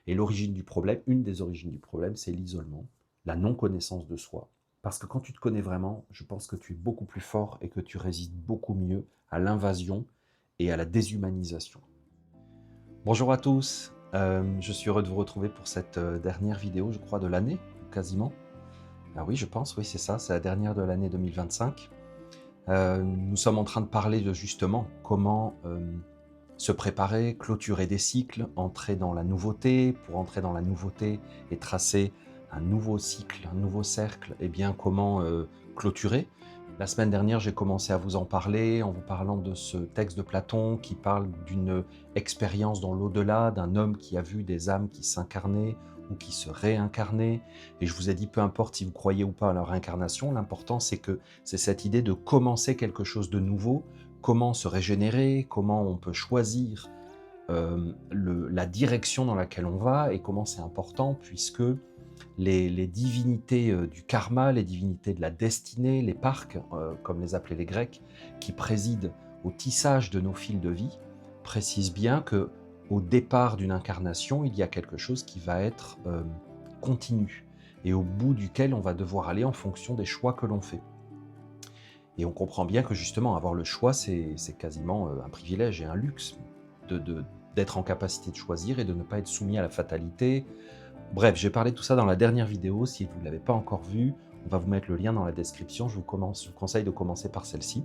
Et l'origine du problème, une des origines du problème, c'est l'isolement, la non-connaissance de soi. Parce que quand tu te connais vraiment, je pense que tu es beaucoup plus fort et que tu résistes beaucoup mieux à l'invasion et à la déshumanisation. Bonjour à tous, je suis heureux de vous retrouver pour cette dernière vidéo, je crois, de l'année, quasiment. Ah oui, je pense, oui, c'est ça, c'est la dernière de l'année 2025. Nous sommes en train de parler de justement comment se préparer, clôturer des cycles, entrer dans la nouveauté. Pour entrer dans la nouveauté et tracer un nouveau cycle, un nouveau cercle, et bien comment clôturer. La semaine dernière, j'ai commencé à vous en parler en vous parlant de ce texte de Platon qui parle d'une expérience dans l'au-delà, d'un homme qui a vu des âmes qui s'incarnaient ou qui se réincarnaient. Et je vous ai dit, peu importe si vous croyez ou pas à leur réincarnation, l'important c'est que c'est cette idée de commencer quelque chose de nouveau, comment se régénérer, comment on peut choisir la direction dans laquelle on va et comment c'est important puisque les divinités du karma, les divinités de la destinée, les parcs, comme les appelaient les Grecs, qui président au tissage de nos fils de vie, précisent bien que au départ d'une incarnation, il y a quelque chose qui va être continu et au bout duquel on va devoir aller en fonction des choix que l'on fait. Et on comprend bien que justement, avoir le choix, c'est quasiment un privilège et un luxe d'être en capacité de choisir et de ne pas être soumis à la fatalité. Bref, j'ai parlé de tout ça dans la dernière vidéo. Si vous ne l'avez pas encore vue, on va vous mettre le lien dans la description. Je vous conseille de commencer par celle-ci.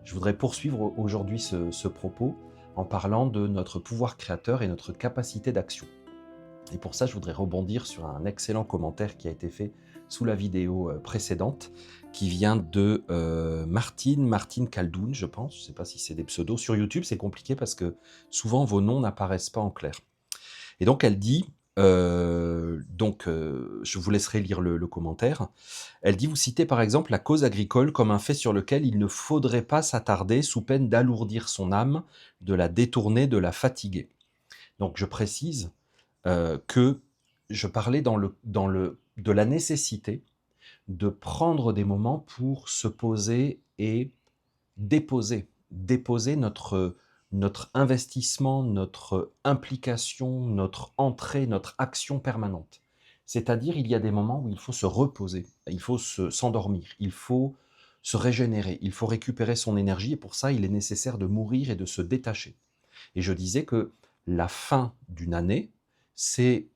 Je voudrais poursuivre aujourd'hui ce propos en parlant de notre pouvoir créateur et notre capacité d'action. Et pour ça, je voudrais rebondir sur un excellent commentaire qui a été fait sous la vidéo précédente, qui vient de Martine Kaldoun, je pense. Je ne sais pas si c'est des pseudos. Sur YouTube, c'est compliqué parce que souvent vos noms n'apparaissent pas en clair. Et donc, elle dit, je vous laisserai lire le commentaire. Elle dit, vous citez par exemple la cause agricole comme un fait sur lequel il ne faudrait pas s'attarder sous peine d'alourdir son âme, de la détourner, de la fatiguer. Donc, je précise que je parlais de la nécessité de prendre des moments pour se poser et déposer notre investissement, notre implication, notre entrée, notre action permanente. C'est-à-dire, il y a des moments où il faut se reposer, il faut s'endormir, il faut se régénérer, il faut récupérer son énergie, et pour ça, il est nécessaire de mourir et de se détacher. Et je disais que la fin d'une année, c'est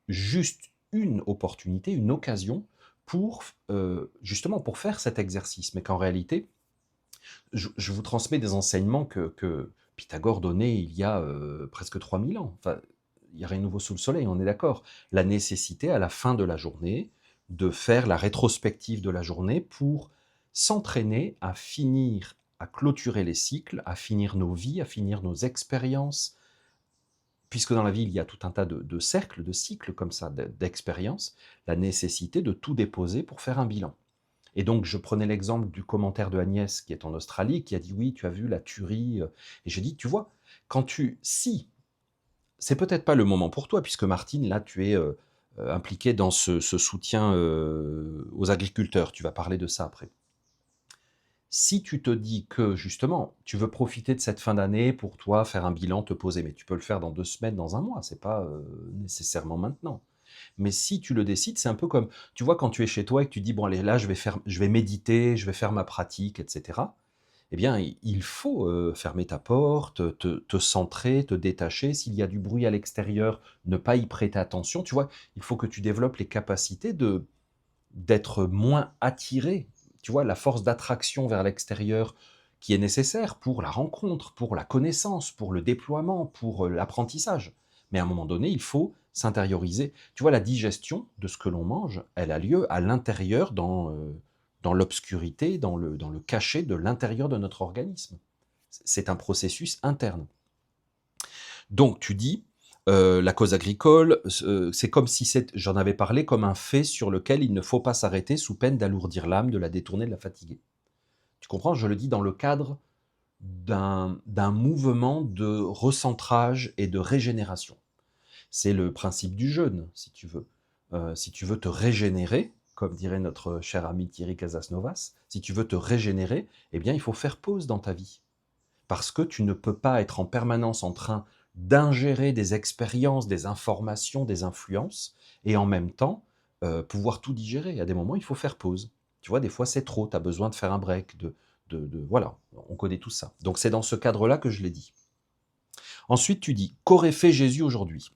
juste une opportunité, une occasion pour justement pour faire cet exercice, mais qu'en réalité, je vous transmets des enseignements que Pythagore donnait il y a presque 3000 ans. Enfin, il n'y a rien de nouveau sous le soleil, on est d'accord. La nécessité à la fin de la journée de faire la rétrospective de la journée pour s'entraîner à finir, à clôturer les cycles, à finir nos vies, à finir nos expériences, puisque dans la vie, il y a tout un tas de cercles, de cycles comme ça, d'expériences, la nécessité de tout déposer pour faire un bilan. Et donc, je prenais l'exemple du commentaire de Agnès, qui est en Australie, qui a dit, oui, tu as vu la tuerie. Et j'ai dit, tu vois, si, c'est peut-être pas le moment pour toi, puisque Martine, là, tu es impliquée dans ce soutien aux agriculteurs. Tu vas parler de ça après. Si tu te dis que, justement, tu veux profiter de cette fin d'année pour toi, faire un bilan, te poser, mais tu peux le faire dans 2 semaines, dans un mois, c'est pas nécessairement maintenant. Mais si tu le décides, c'est un peu comme, tu vois, quand tu es chez toi et que tu dis, bon, allez, là, je vais méditer, je vais faire ma pratique, etc. Eh bien, il faut fermer ta porte, te centrer, te détacher. S'il y a du bruit à l'extérieur, ne pas y prêter attention. Tu vois, il faut que tu développes les capacités d'être moins attiré. Tu vois, la force d'attraction vers l'extérieur qui est nécessaire pour la rencontre, pour la connaissance, pour le déploiement, pour l'apprentissage. Mais à un moment donné, il faut s'intérioriser. Tu vois, la digestion de ce que l'on mange, elle a lieu à l'intérieur, dans l'obscurité, dans le cachet de l'intérieur de notre organisme. C'est un processus interne. Donc, tu dis, la cause agricole, c'est comme si j'en avais parlé comme un fait sur lequel il ne faut pas s'arrêter sous peine d'alourdir l'âme, de la détourner, de la fatiguer. Tu comprends? Je le dis dans le cadre d'un mouvement de recentrage et de régénération. C'est le principe du jeûne, si tu veux. Si tu veux te régénérer, comme dirait notre cher ami Thierry Casasnovas, si tu veux te régénérer, eh bien, il faut faire pause dans ta vie. Parce que tu ne peux pas être en permanence en train d'ingérer des expériences, des informations, des influences, et en même temps, pouvoir tout digérer. À des moments, il faut faire pause. Tu vois, des fois, c'est trop, tu as besoin de faire un break, voilà, on connaît tout ça. Donc c'est dans ce cadre-là que je l'ai dit. Ensuite, tu dis: «Qu'aurait fait Jésus aujourd'hui?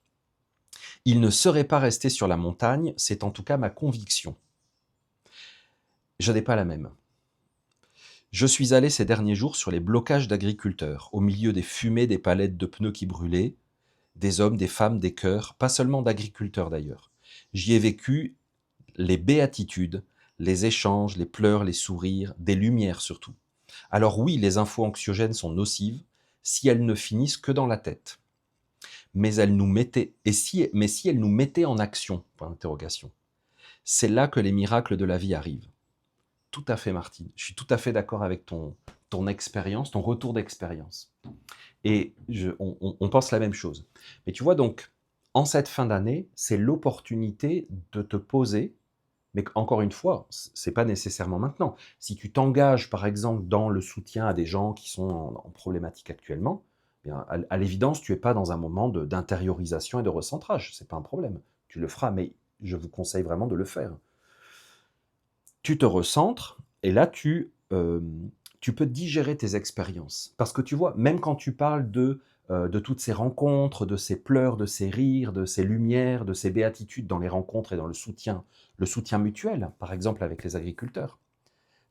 Il ne serait pas resté sur la montagne, c'est en tout cas ma conviction». Je n'ai pas la même. Je suis allé ces derniers jours sur les blocages d'agriculteurs, au milieu des fumées des palettes de pneus qui brûlaient, des hommes, des femmes, des cœurs, pas seulement d'agriculteurs d'ailleurs. J'y ai vécu les béatitudes, les échanges, les pleurs, les sourires, des lumières surtout. Alors oui, les infos anxiogènes sont nocives si elles ne finissent que dans la tête. Mais elles nous mettaient, mais si elles nous mettaient en action, point d'interrogation. C'est là que les miracles de la vie arrivent. Tout à fait, Martine. Je suis tout à fait d'accord avec ton expérience, ton retour d'expérience. Et on pense la même chose. Mais tu vois, donc, en cette fin d'année, c'est l'opportunité de te poser, mais encore une fois, c'est pas nécessairement maintenant. Si tu t'engages, par exemple, dans le soutien à des gens qui sont en problématique actuellement, eh bien, à l'évidence, tu es pas dans un moment d'intériorisation et de recentrage. C'est pas un problème. Tu le feras, mais je vous conseille vraiment de le faire. Tu te recentres et là, tu peux digérer tes expériences. Parce que tu vois, même quand tu parles de toutes ces rencontres, de ces pleurs, de ces rires, de ces lumières, de ces béatitudes dans les rencontres et dans le soutien mutuel, par exemple avec les agriculteurs.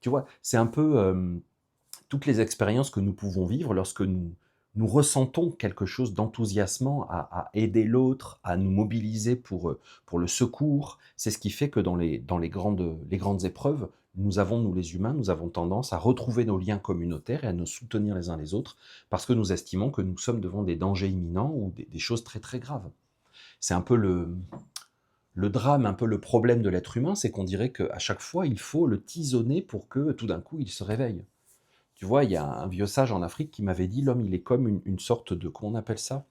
Tu vois, c'est un peu toutes les expériences que nous pouvons vivre lorsque nous ressentons quelque chose d'enthousiasmant à aider l'autre, à nous mobiliser pour le secours. C'est ce qui fait que dans les grandes épreuves, nous les humains, nous avons tendance à retrouver nos liens communautaires et à nous soutenir les uns les autres parce que nous estimons que nous sommes devant des dangers imminents ou des choses très très graves. C'est un peu le drame, un peu le problème de l'être humain, c'est qu'on dirait qu'à chaque fois, il faut le tisonner pour que tout d'un coup, il se réveille. Tu vois, il y a un vieux sage en Afrique qui m'avait dit: «L'homme, il est comme une sorte de» comment on appelle ça?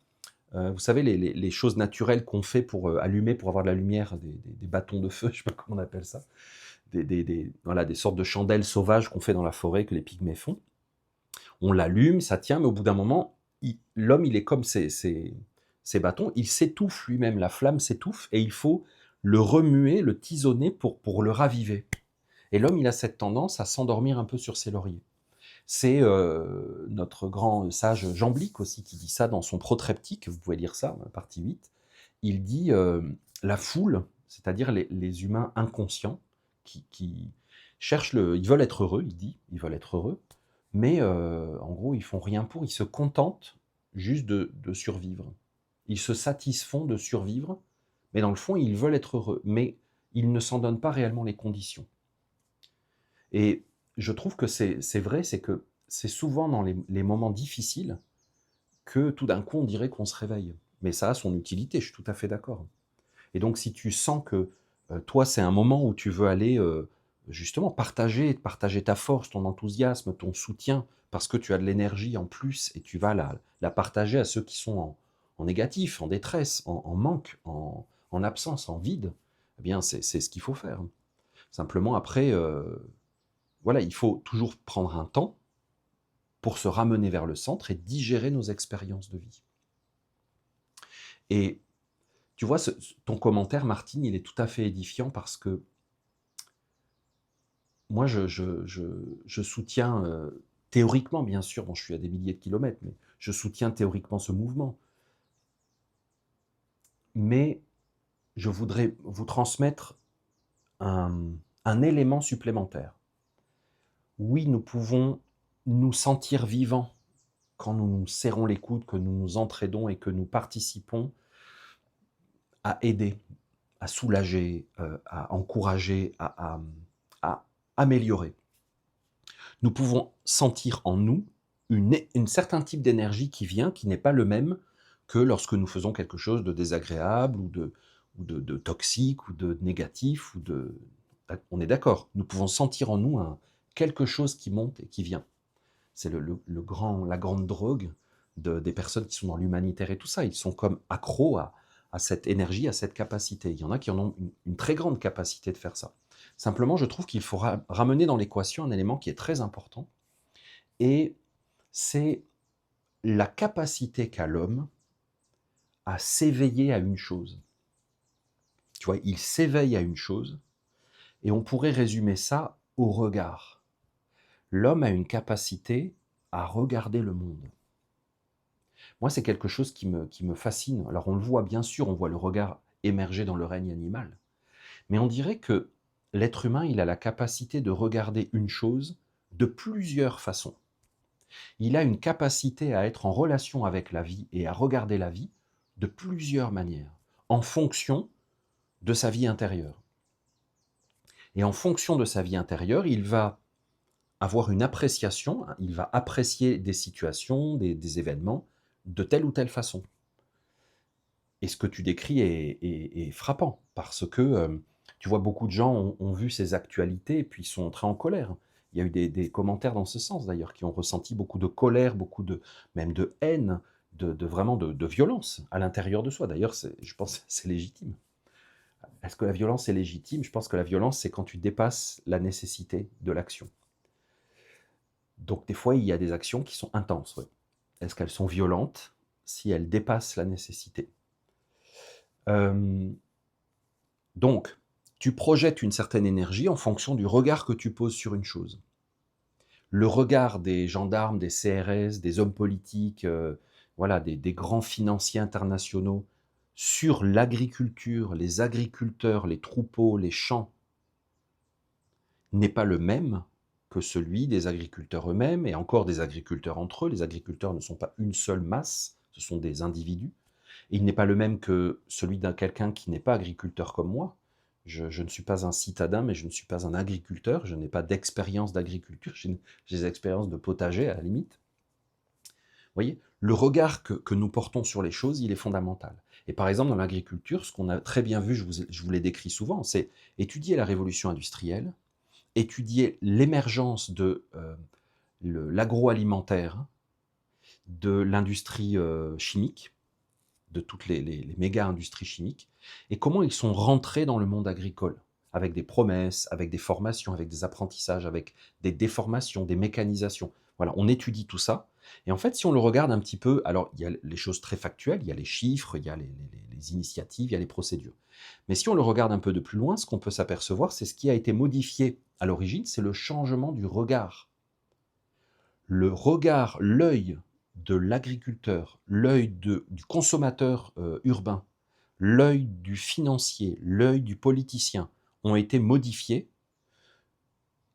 Vous savez les choses naturelles qu'on fait pour, allumer, pour avoir de la lumière, des bâtons de feu, je sais pas comment on appelle ça. Voilà, des sortes de chandelles sauvages qu'on fait dans la forêt, que les pygmées font. On l'allume, ça tient, mais au bout d'un moment, l'homme, il est comme ces bâtons, il s'étouffe lui-même, la flamme s'étouffe et il faut le remuer, le tisonner pour le raviver. Et l'homme, il a cette tendance à s'endormir un peu sur ses lauriers. C'est notre grand sage Jean Blic aussi qui dit ça dans son protreptyque, vous pouvez lire ça, partie 8. Il dit la foule, c'est-à-dire les humains inconscients qui cherchent ils veulent être heureux, il dit, ils veulent être heureux, mais en gros, ils font rien pour, ils se contentent juste de survivre. Ils se satisfont de survivre, mais dans le fond, ils veulent être heureux, mais ils ne s'en donnent pas réellement les conditions. Et je trouve que c'est vrai, c'est que c'est souvent dans les moments difficiles que tout d'un coup on dirait qu'on se réveille. Mais ça a son utilité, je suis tout à fait d'accord. Et donc si tu sens que toi c'est un moment où tu veux aller justement partager ta force, ton enthousiasme, ton soutien, parce que tu as de l'énergie en plus et tu vas la partager à ceux qui sont en négatif, en détresse, en manque, en absence, en vide, eh bien c'est ce qu'il faut faire. Simplement après, voilà, il faut toujours prendre un temps pour se ramener vers le centre et digérer nos expériences de vie. Et tu vois, ton commentaire, Martine, il est tout à fait édifiant parce que moi, je soutiens théoriquement, bien sûr, bon, je suis à des milliers de kilomètres, mais je soutiens théoriquement ce mouvement. Mais je voudrais vous transmettre un élément supplémentaire. Oui, nous pouvons nous sentir vivants quand nous nous serrons les coudes, que nous nous entraidons et que nous participons à aider, à soulager, à encourager, à améliorer. Nous pouvons sentir en nous une certain type d'énergie qui vient, qui n'est pas le même que lorsque nous faisons quelque chose de désagréable ou de toxique ou de négatif on est d'accord, nous pouvons sentir en nous quelque chose qui monte et qui vient. C'est la grande drogue des personnes qui sont dans l'humanitaire et tout ça. Ils sont comme accros à cette énergie, à cette capacité. Il y en a qui en ont une très grande capacité de faire ça. Simplement, je trouve qu'il faut ramener dans l'équation un élément qui est très important, et c'est la capacité qu'a l'homme à s'éveiller à une chose. Tu vois, il s'éveille à une chose, et on pourrait résumer ça au regard. L'homme a une capacité à regarder le monde. Moi, c'est quelque chose qui me fascine. Alors, on le voit, bien sûr, on voit le regard émerger dans le règne animal. Mais on dirait que l'être humain, il a la capacité de regarder une chose de plusieurs façons. Il a une capacité à être en relation avec la vie et à regarder la vie de plusieurs manières, en fonction de sa vie intérieure. Et en fonction de sa vie intérieure, il va avoir une appréciation, il va apprécier des situations, des événements, de telle ou telle façon. Et ce que tu décris est frappant, parce que tu vois, beaucoup de gens ont vu ces actualités et puis sont entrés en colère. Il y a eu des commentaires dans ce sens d'ailleurs, qui ont ressenti beaucoup de colère, beaucoup de, même de haine, vraiment de violence à l'intérieur de soi. D'ailleurs, je pense que c'est légitime. Est-ce que la violence est légitime? Je pense que la violence, c'est quand tu dépasses la nécessité de l'action. Donc des fois, il y a des actions qui sont intenses. Ouais. Est-ce qu'elles sont violentes si elles dépassent la nécessité? Donc, tu projettes une certaine énergie en fonction du regard que tu poses sur une chose. Le regard des gendarmes, des CRS, des hommes politiques, voilà, des grands financiers internationaux sur l'agriculture, les agriculteurs, les troupeaux, les champs, n'est pas le même que celui des agriculteurs eux-mêmes, et encore des agriculteurs entre eux. Les agriculteurs ne sont pas une seule masse, ce sont des individus. Et il n'est pas le même que celui d'un quelqu'un qui n'est pas agriculteur comme moi. Je ne suis pas un citadin, mais je ne suis pas un agriculteur. Je n'ai pas d'expérience d'agriculture. J'ai des expériences de potager, à la limite. Vous voyez, le regard que nous portons sur les choses, il est fondamental. Et par exemple, dans l'agriculture, ce qu'on a très bien vu, je vous l'ai décrit souvent, c'est étudier la révolution industrielle, étudier l'émergence de l'agroalimentaire, de l'industrie chimique, de toutes les méga-industries chimiques, et comment ils sont rentrés dans le monde agricole, avec des promesses, avec des formations, avec des apprentissages, avec des déformations, des mécanisations. Voilà, on étudie tout ça, et en fait, si on le regarde un petit peu, alors il y a les choses très factuelles, il y a les chiffres, il y a les initiatives, il y a les procédures. Mais si on le regarde un peu de plus loin, ce qu'on peut s'apercevoir, c'est ce qui a été modifié à l'origine, c'est le changement du regard. Le regard, l'œil de l'agriculteur, l'œil du consommateur urbain, l'œil du financier, l'œil du politicien ont été modifiés,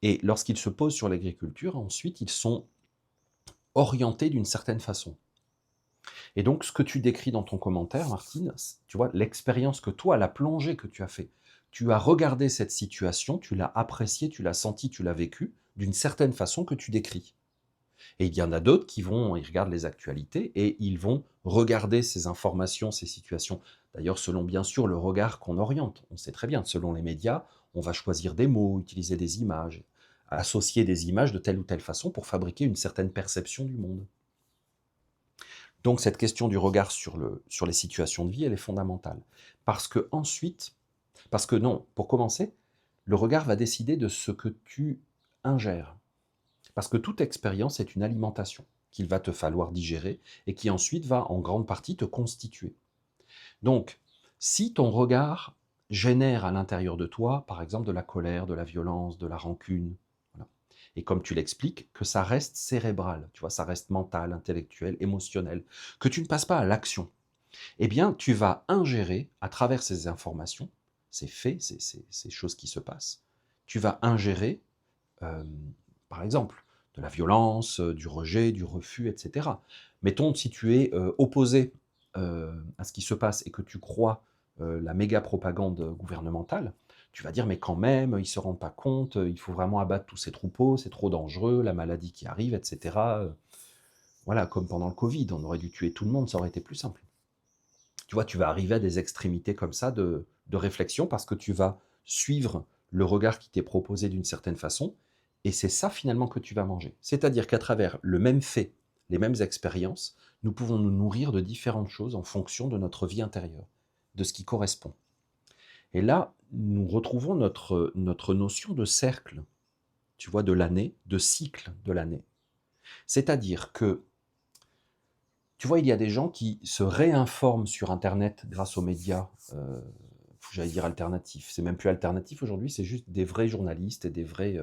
et lorsqu'ils se posent sur l'agriculture, ensuite ils sont orientés d'une certaine façon. Et donc ce que tu décris dans ton commentaire, Martine, tu vois, l'expérience que toi, la plongée que tu as fait, tu as regardé cette situation, tu l'as appréciée, tu l'as sentie, tu l'as vécue d'une certaine façon que tu décris. Et il y en a d'autres qui vont, ils regardent les actualités et ils vont regarder ces informations, ces situations. D'ailleurs, selon bien sûr le regard qu'on oriente. On sait très bien, selon les médias, on va choisir des mots, utiliser des images, associer des images de telle ou telle façon pour fabriquer une certaine perception du monde. Donc cette question du regard sur les situations de vie, elle est fondamentale. Parce que ensuite, parce que non, pour commencer, le regard va décider de ce que tu ingères. Parce que toute expérience est une alimentation qu'il va te falloir digérer et qui ensuite va en grande partie te constituer. Donc, si ton regard génère à l'intérieur de toi, par exemple, de la colère, de la violence, de la rancune, voilà, et comme tu l'expliques, que ça reste cérébral, tu vois, ça reste mental, intellectuel, émotionnel, que tu ne passes pas à l'action, eh bien, tu vas ingérer à travers ces informations, ces faits, ces choses qui se passent, tu vas ingérer, euh, par exemple, de la violence, du rejet, du refus, etc. Mettons, si tu es opposé à ce qui se passe et que tu crois la méga propagande gouvernementale, tu vas dire mais quand même, ils ne se rendent pas compte, il faut vraiment abattre tous ces troupeaux, c'est trop dangereux, la maladie qui arrive, etc. Voilà, comme pendant le Covid, on aurait dû tuer tout le monde, ça aurait été plus simple. Tu vois, tu vas arriver à des extrémités comme ça de réflexion parce que tu vas suivre le regard qui t'est proposé d'une certaine façon, et c'est ça finalement que tu vas manger. C'est-à-dire qu'à travers le même fait, les mêmes expériences, nous pouvons nous nourrir de différentes choses en fonction de notre vie intérieure, de ce qui correspond. Et là, nous retrouvons notre notion de cercle, tu vois, de l'année, de cycle de l'année. C'est-à-dire que Tu vois, il y a des gens qui se réinforment sur internet grâce aux médias, j'allais dire alternatifs. C'est même plus alternatif aujourd'hui, c'est juste des vrais journalistes et des vrais,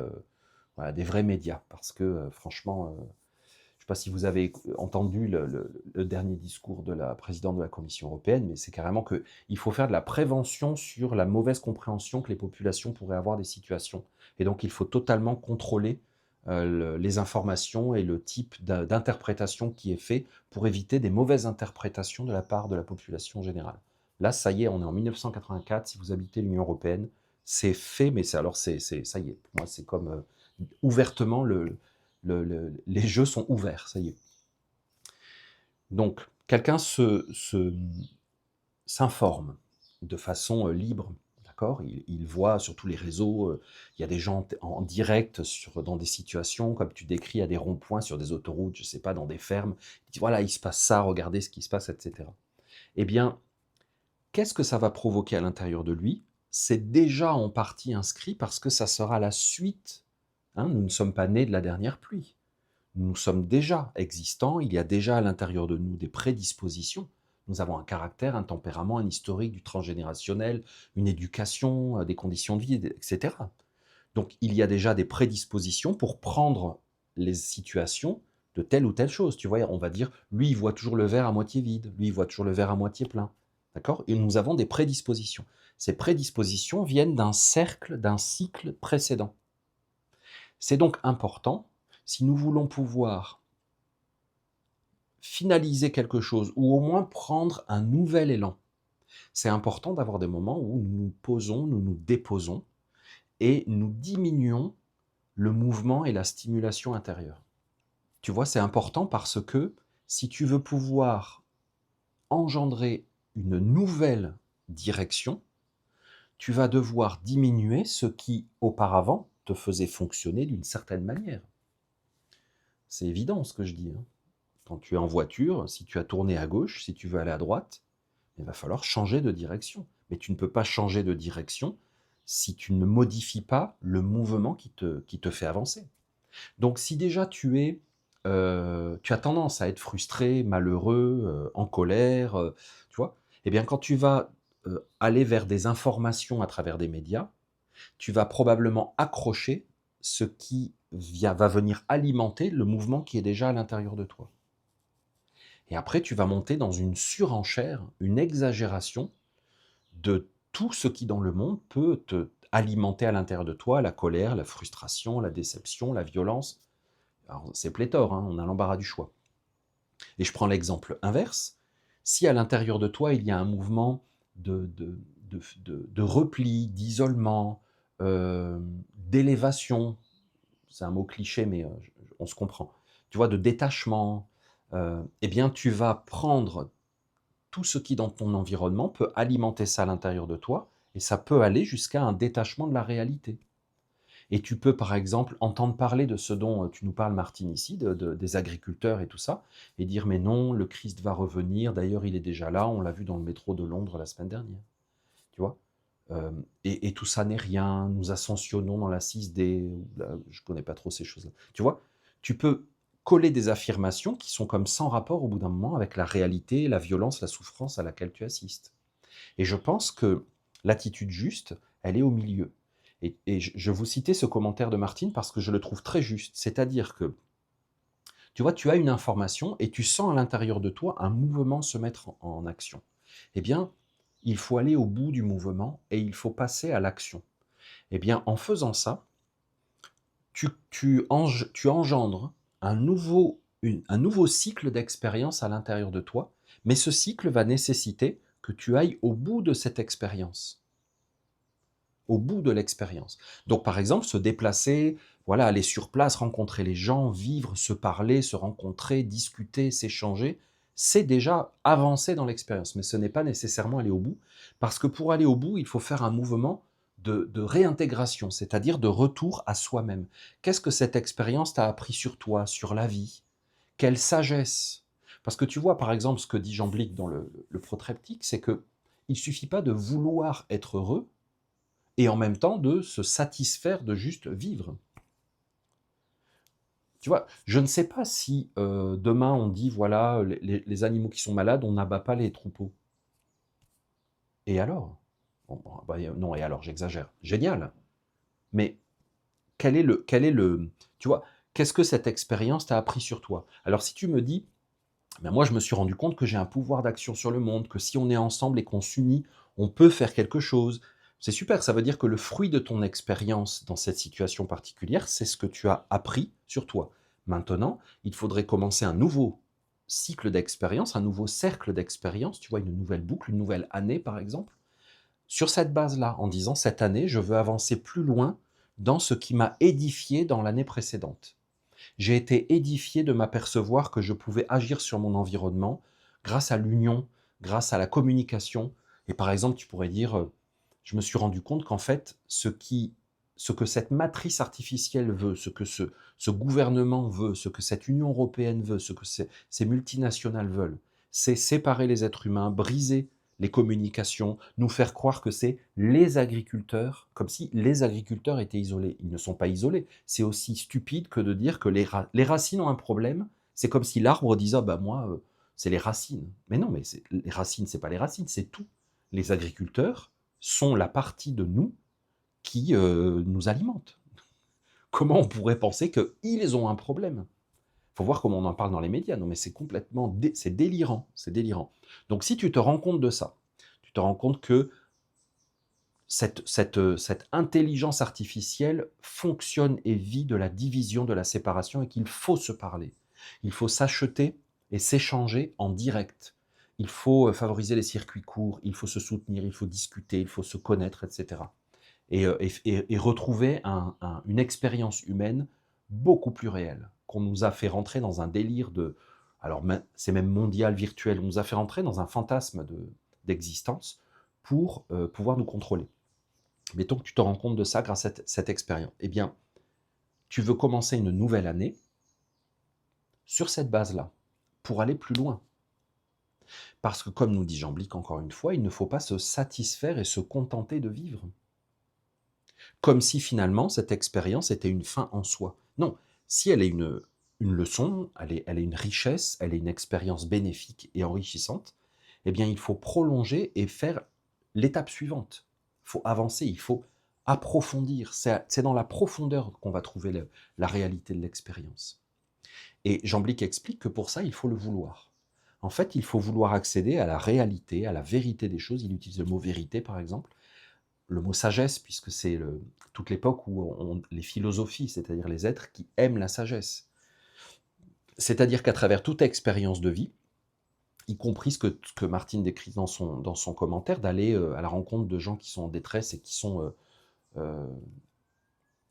voilà, des vrais médias. Parce que, franchement, je ne sais pas si vous avez entendu le dernier discours de la présidente de la Commission européenne, mais c'est carrément qu'il faut faire de la prévention sur la mauvaise compréhension que les populations pourraient avoir des situations. Et donc, il faut totalement contrôler les informations et le type d'interprétation qui est fait pour éviter des mauvaises interprétations de la part de la population générale. Là, ça y est, on est en 1984, si vous habitez l'Union européenne, c'est fait, mais ça y est. Pour moi, c'est comme ouvertement les jeux sont ouverts, ça y est. Donc, quelqu'un s'informe de façon libre, d'accord, il voit sur tous les réseaux, il y a des gens en direct dans des situations, comme tu décris, à des ronds-points, sur des autoroutes, je ne sais pas, dans des fermes. Il dit, voilà, il se passe ça, regardez ce qui se passe, etc. Eh bien, qu'est-ce que ça va provoquer à l'intérieur de lui? C'est déjà en partie inscrit parce que ça sera la suite. Hein, nous ne sommes pas nés de la dernière pluie. Nous sommes déjà existants, il y a déjà à l'intérieur de nous des prédispositions. Nous avons un caractère, un tempérament, un historique du transgénérationnel, une éducation, des conditions de vie, etc. Donc il y a déjà des prédispositions pour prendre les situations de telle ou telle chose. Tu vois, on va dire, lui, il voit toujours le verre à moitié vide, lui, il voit toujours le verre à moitié plein. D'accord? Et nous avons des prédispositions. Ces prédispositions viennent d'un cercle, d'un cycle précédent. C'est donc important, si nous voulons pouvoir finaliser quelque chose ou au moins prendre un nouvel élan, c'est important d'avoir des moments où nous nous posons, nous nous déposons et nous diminuons le mouvement et la stimulation intérieure. Tu vois, c'est important parce que si tu veux pouvoir engendrer une nouvelle direction, tu vas devoir diminuer ce qui auparavant te faisait fonctionner d'une certaine manière. C'est évident ce que je dis, hein. Quand tu es en voiture, si tu as tourné à gauche, si tu veux aller à droite, il va falloir changer de direction. Mais tu ne peux pas changer de direction si tu ne modifies pas le mouvement qui te fait avancer. Donc si déjà tu as tendance à être frustré, malheureux, en colère, tu vois, eh bien quand tu vas aller vers des informations à travers des médias, tu vas probablement accrocher ce qui va venir alimenter le mouvement qui est déjà à l'intérieur de toi. Et après, tu vas monter dans une surenchère, une exagération de tout ce qui dans le monde peut te alimenter à l'intérieur de toi, la colère, la frustration, la déception, la violence. Alors, c'est pléthore, hein, on a l'embarras du choix. Et je prends l'exemple inverse. Si à l'intérieur de toi, il y a un mouvement de repli, d'isolement, d'élévation, c'est un mot cliché, mais on se comprend, tu vois, de détachement, eh bien, tu vas prendre tout ce qui dans ton environnement peut alimenter ça à l'intérieur de toi, et ça peut aller jusqu'à un détachement de la réalité. Et tu peux, par exemple, entendre parler de ce dont tu nous parles, Martine, ici, des agriculteurs et tout ça, et dire, mais non, le Christ va revenir, d'ailleurs il est déjà là, on l'a vu dans le métro de Londres la semaine dernière. Tu vois, et tout ça n'est rien, nous ascensionnons dans la 6D, je ne connais pas trop ces choses-là. Tu vois, tu peux coller des affirmations qui sont comme sans rapport au bout d'un moment avec la réalité, la violence, la souffrance à laquelle tu assistes. Et je pense que l'attitude juste, elle est au milieu. Et je vous citais ce commentaire de Martine parce que je le trouve très juste. C'est-à-dire que, tu vois, tu as une information et tu sens à l'intérieur de toi un mouvement se mettre en action. Eh bien, il faut aller au bout du mouvement et il faut passer à l'action. Eh bien, en faisant ça, tu engendres un nouveau cycle d'expérience à l'intérieur de toi, mais ce cycle va nécessiter que tu ailles au bout de cette expérience. Au bout de l'expérience. Donc, par exemple, se déplacer, voilà, aller sur place, rencontrer les gens, vivre, se parler, se rencontrer, discuter, s'échanger, c'est déjà avancer dans l'expérience. Mais ce n'est pas nécessairement aller au bout, parce que pour aller au bout, il faut faire un mouvement de réintégration, c'est-à-dire de retour à soi-même. Qu'est-ce que cette expérience t'a appris sur toi, sur la vie? Quelle sagesse? Parce que tu vois, par exemple, ce que dit Jean Blic dans le protreptique, c'est que il suffit pas de vouloir être heureux, et en même temps de se satisfaire de juste vivre. Tu vois? Je ne sais pas si, demain on dit: «Voilà, les animaux qui sont malades, on n'abat pas les troupeaux». Et alors? Bon, bah, non, et alors, j'exagère. Génial! Mais quel est le tu vois? Qu'est-ce que cette expérience t'a appris sur toi? Alors si tu me dis: «Ben, moi, je me suis rendu compte que j'ai un pouvoir d'action sur le monde, que si on est ensemble et qu'on s'unit, on peut faire quelque chose». C'est super, ça veut dire que le fruit de ton expérience dans cette situation particulière, c'est ce que tu as appris sur toi. Maintenant, il faudrait commencer un nouveau cycle d'expérience, un nouveau cercle d'expérience, tu vois? Une nouvelle boucle, une nouvelle année, par exemple, sur cette base-là, en disant: «Cette année, je veux avancer plus loin dans ce qui m'a édifié dans l'année précédente». J'ai été édifié de m'apercevoir que je pouvais agir sur mon environnement grâce à l'union, grâce à la communication. Et par exemple, tu pourrais dire, je me suis rendu compte qu'en fait, ce que cette matrice artificielle veut, ce que ce gouvernement veut, ce que cette Union européenne veut, ce que ces multinationales veulent, c'est séparer les êtres humains, briser les communications, nous faire croire que c'est les agriculteurs, comme si les agriculteurs étaient isolés. Ils ne sont pas isolés. C'est aussi stupide que de dire que les racines ont un problème. C'est comme si l'arbre disait: «Ah bah moi, c'est les racines». Mais non, mais les racines, c'est pas les racines, c'est tout. Les agriculteurs sont la partie de nous qui nous alimente. Comment on pourrait penser qu'ils ont un problème? Il faut voir comment on en parle dans les médias. Non, mais c'est complètement c'est délirant, c'est délirant. Donc si tu te rends compte de ça, tu te rends compte que cette intelligence artificielle fonctionne et vit de la division, de la séparation, et qu'il faut se parler. Il faut s'acheter et s'échanger en direct. Il faut favoriser les circuits courts, il faut se soutenir, il faut discuter, il faut se connaître, etc. Et retrouver une expérience humaine beaucoup plus réelle, qu'on nous a fait rentrer dans un délire de... Alors c'est même mondial, virtuel, on nous a fait rentrer dans un fantasme d'existence pour pouvoir nous contrôler. Mettons que tu te rends compte de ça grâce à cette expérience. Eh bien, tu veux commencer une nouvelle année sur cette base-là, pour aller plus loin. Parce que, comme nous dit Jean Blic encore une fois, il ne faut pas se satisfaire et se contenter de vivre. Comme si finalement cette expérience était une fin en soi. Non, si elle est une leçon, elle est une richesse, elle est une expérience bénéfique et enrichissante, eh bien il faut prolonger et faire l'étape suivante. Il faut avancer, il faut approfondir. C'est dans la profondeur qu'on va trouver la réalité de l'expérience. Et Jean Blic explique que pour ça, il faut le vouloir. En fait, il faut vouloir accéder à la réalité, à la vérité des choses. Il utilise le mot vérité, par exemple, le mot sagesse, puisque c'est toute l'époque où les philosophies, c'est-à-dire les êtres qui aiment la sagesse. C'est-à-dire qu'à travers toute expérience de vie, y compris ce que Martine décrit dans son commentaire, d'aller à la rencontre de gens qui sont en détresse et qui sont,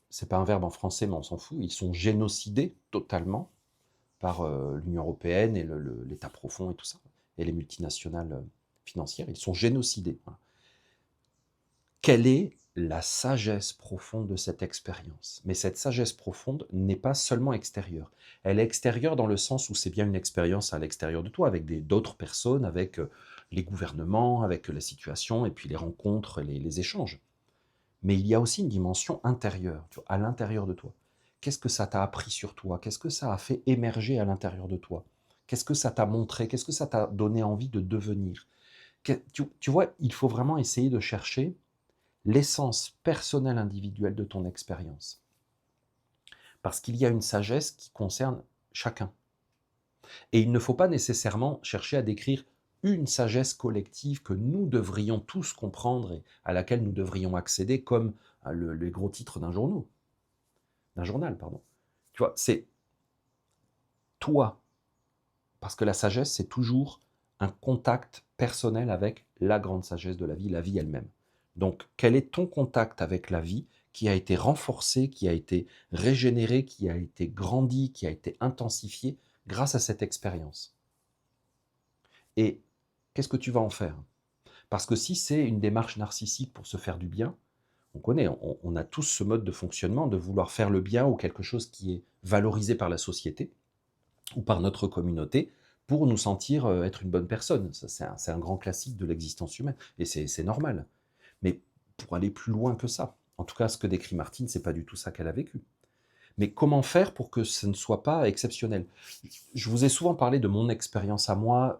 c'est pas un verbe en français, mais on s'en fout, ils sont génocidés totalement par l'Union européenne et l'État profond et tout ça, et les multinationales financières, ils sont génocidés. Voilà. Quelle est la sagesse profonde de cette expérience? Mais cette sagesse profonde n'est pas seulement extérieure. Elle est extérieure dans le sens où c'est bien une expérience à l'extérieur de toi, avec d'autres personnes, avec les gouvernements, avec la situation, et puis les rencontres, les échanges. Mais il y a aussi une dimension intérieure, tu vois, à l'intérieur de toi. Qu'est-ce que ça t'a appris sur toi? Qu'est-ce que ça a fait émerger à l'intérieur de toi? Qu'est-ce que ça t'a montré? Qu'est-ce que ça t'a donné envie de devenir? Tu vois, il faut vraiment essayer de chercher l'essence personnelle individuelle de ton expérience. Parce qu'il y a une sagesse qui concerne chacun. Et il ne faut pas nécessairement chercher à décrire une sagesse collective que nous devrions tous comprendre et à laquelle nous devrions accéder comme les gros titres d'un journal, pardon. Tu vois, c'est toi. Parce que la sagesse, c'est toujours un contact personnel avec la grande sagesse de la vie elle-même. Donc, quel est ton contact avec la vie qui a été renforcé, qui a été régénéré, qui a été grandi, qui a été intensifié grâce à cette expérience? Et qu'est-ce que tu vas en faire? Parce que si c'est une démarche narcissique pour se faire du bien, on connaît, on a tous ce mode de fonctionnement de vouloir faire le bien ou quelque chose qui est valorisé par la société ou par notre communauté pour nous sentir être une bonne personne. Ça, c'est un grand classique de l'existence humaine et c'est normal. Mais pour aller plus loin que ça, en tout cas, ce que décrit Martine, c'est pas du tout ça qu'elle a vécu. Mais comment faire pour que ce ne soit pas exceptionnel? Je vous ai souvent parlé de mon expérience à moi,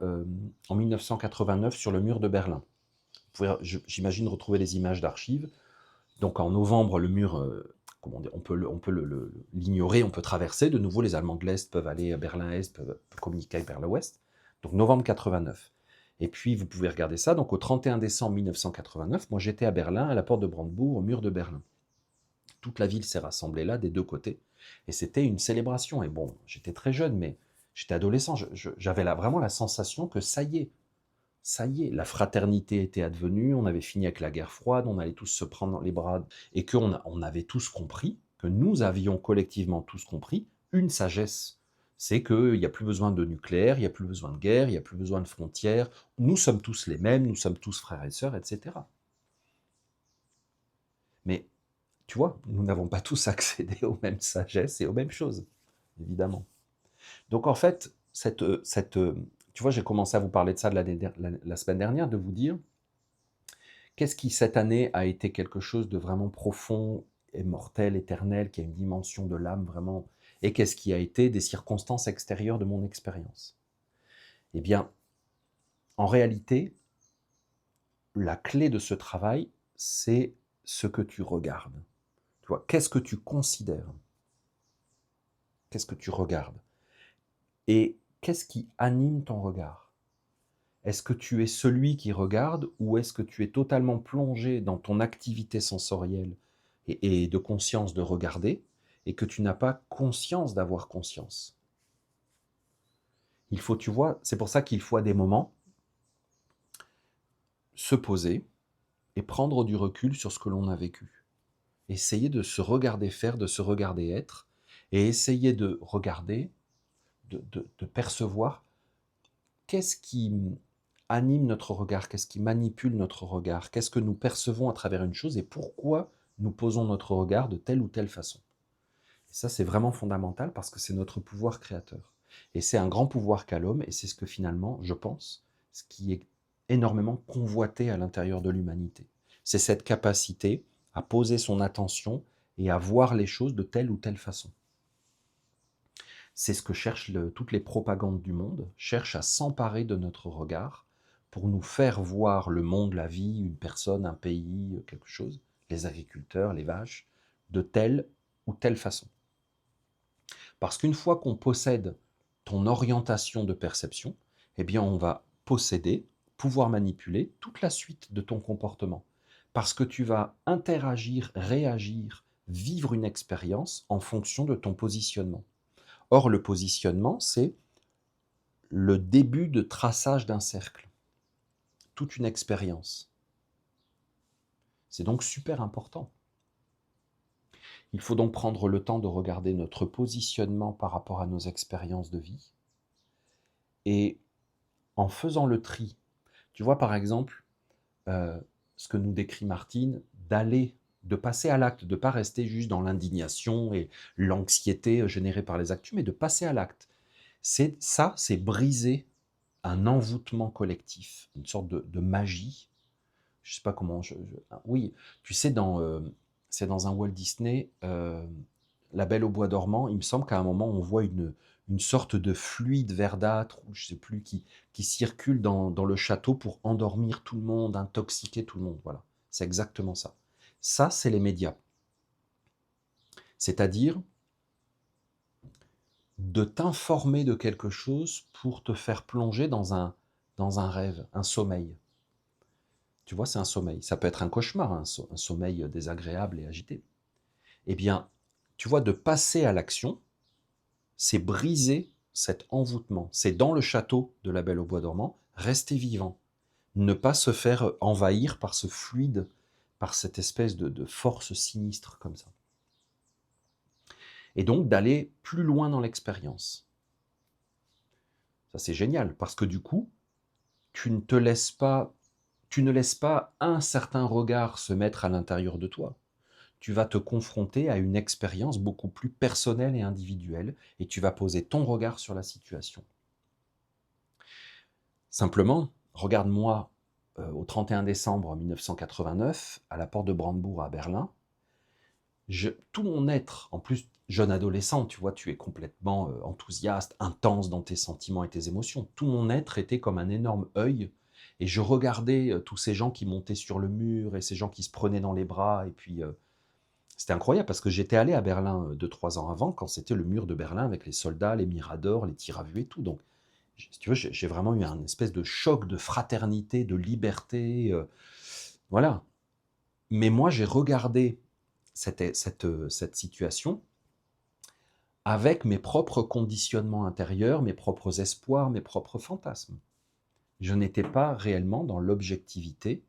en 1989 sur le mur de Berlin. Vous pouvez, j'imagine, retrouver les images d'archives. Donc en novembre, le mur, comment dire? On peut l'ignorer, on peut traverser. De nouveau, les Allemands de l'Est peuvent aller à Berlin-Est, peuvent communiquer vers l'Ouest. Donc novembre 89. Et puis vous pouvez regarder ça. Donc au 31 décembre 1989, moi j'étais à Berlin, à la porte de Brandebourg, au mur de Berlin. Toute la ville s'est rassemblée là, des deux côtés. Et c'était une célébration. Et bon, j'étais très jeune, mais j'étais adolescent. J'avais là vraiment la sensation que ça y est, la fraternité était advenue, on avait fini avec la guerre froide, on allait tous se prendre dans les bras, et on avait tous compris, que nous avions collectivement tous compris, une sagesse. C'est qu'il n'y a plus besoin de nucléaire, il n'y a plus besoin de guerre, il n'y a plus besoin de frontières, nous sommes tous les mêmes, nous sommes tous frères et sœurs, etc. Mais tu vois, nous n'avons pas tous accédé aux mêmes sagesses et aux mêmes choses, évidemment. Donc en fait, tu vois, j'ai commencé à vous parler de ça la semaine dernière, de vous dire, qu'est-ce qui cette année a été quelque chose de vraiment profond, mortel, éternel, qui a une dimension de l'âme vraiment, et qu'est-ce qui a été des circonstances extérieures de mon expérience? Eh bien, en réalité, la clé de ce travail, c'est ce que tu regardes. Tu vois, qu'est-ce que tu considères? Qu'est-ce que tu regardes? Et qu'est-ce qui anime ton regard? Est-ce que tu es celui qui regarde ou est-ce que tu es totalement plongé dans ton activité sensorielle et de conscience de regarder et que tu n'as pas conscience d'avoir conscience? Il faut, tu vois, c'est pour ça qu'il faut à des moments se poser et prendre du recul sur ce que l'on a vécu. Essayer de se regarder faire, de se regarder être et essayer de regarder, de percevoir qu'est-ce qui anime notre regard, qu'est-ce qui manipule notre regard, qu'est-ce que nous percevons à travers une chose et pourquoi nous posons notre regard de telle ou telle façon. Et ça, c'est vraiment fondamental parce que c'est notre pouvoir créateur. Et c'est un grand pouvoir qu'a l'homme et c'est ce que finalement, je pense, ce qui est énormément convoité à l'intérieur de l'humanité. C'est cette capacité à poser son attention et à voir les choses de telle ou telle façon. C'est ce que cherchent toutes les propagandes du monde, cherchent à s'emparer de notre regard pour nous faire voir le monde, la vie, une personne, un pays, quelque chose, les agriculteurs, les vaches, de telle ou telle façon. Parce qu'une fois qu'on possède ton orientation de perception, eh bien on va posséder, pouvoir manipuler toute la suite de ton comportement. Parce que tu vas interagir, réagir, vivre une expérience en fonction de ton positionnement. Or, le positionnement, c'est le début de traçage d'un cercle, toute une expérience. C'est donc super important. Il faut donc prendre le temps de regarder notre positionnement par rapport à nos expériences de vie. Et en faisant le tri, tu vois par exemple, ce que nous décrit Martine, de passer à l'acte, de ne pas rester juste dans l'indignation et l'anxiété générée par les actus, mais de passer à l'acte. C'est briser un envoûtement collectif, une sorte de magie. Je sais pas comment. Oui, tu sais, c'est dans un Walt Disney, La Belle au bois dormant. Il me semble qu'à un moment on voit une sorte de fluide verdâtre, ou je sais plus, qui circule dans le château pour endormir tout le monde, intoxiquer tout le monde. Voilà, c'est exactement ça. Ça, c'est les médias. C'est-à-dire de t'informer de quelque chose pour te faire plonger dans un rêve, un sommeil. Tu vois, c'est un sommeil. Ça peut être un cauchemar, un sommeil désagréable et agité. Eh bien, tu vois, de passer à l'action, c'est briser cet envoûtement. C'est dans le château de la Belle au bois dormant, rester vivant. Ne pas se faire envahir par ce fluide, par cette espèce de force sinistre comme ça. Et donc d'aller plus loin dans l'expérience. Ça, c'est génial, parce que du coup, tu ne te laisses pas, tu ne laisses pas un certain regard se mettre à l'intérieur de toi. Tu vas te confronter à une expérience beaucoup plus personnelle et individuelle, et tu vas poser ton regard sur la situation. Simplement, regarde-moi au 31 décembre 1989, à la porte de Brandebourg à Berlin, Tout mon être, en plus, jeune adolescent, tu vois, tu es complètement enthousiaste, intense dans tes sentiments et tes émotions. Tout mon être était comme un énorme œil, et je regardais tous ces gens qui montaient sur le mur, et ces gens qui se prenaient dans les bras, et puis c'était incroyable, parce que j'étais allé à Berlin 2-3 ans avant, quand c'était le mur de Berlin, avec les soldats, les miradors, les tirs à vue et tout, donc si tu veux, j'ai vraiment eu un espèce de choc de fraternité, de liberté, voilà. Mais moi, j'ai regardé cette situation avec mes propres conditionnements intérieurs, mes propres espoirs, mes propres fantasmes. Je n'étais pas réellement dans l'objectivité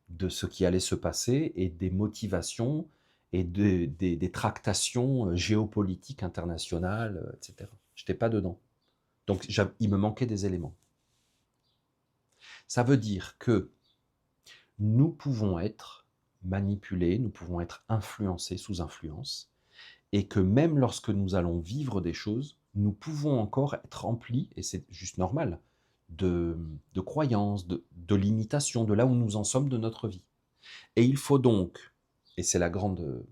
de ce qui allait se passer et des motivations et des tractations géopolitiques internationales, etc. Je n'étais pas dedans. Donc, il me manquait des éléments. Ça veut dire que nous pouvons être manipulés, nous pouvons être influencés, sous influence, et que même lorsque nous allons vivre des choses, nous pouvons encore être remplis, et c'est juste normal, de croyances, de limitations, de là où nous en sommes de notre vie. Et il faut donc, et c'est la grande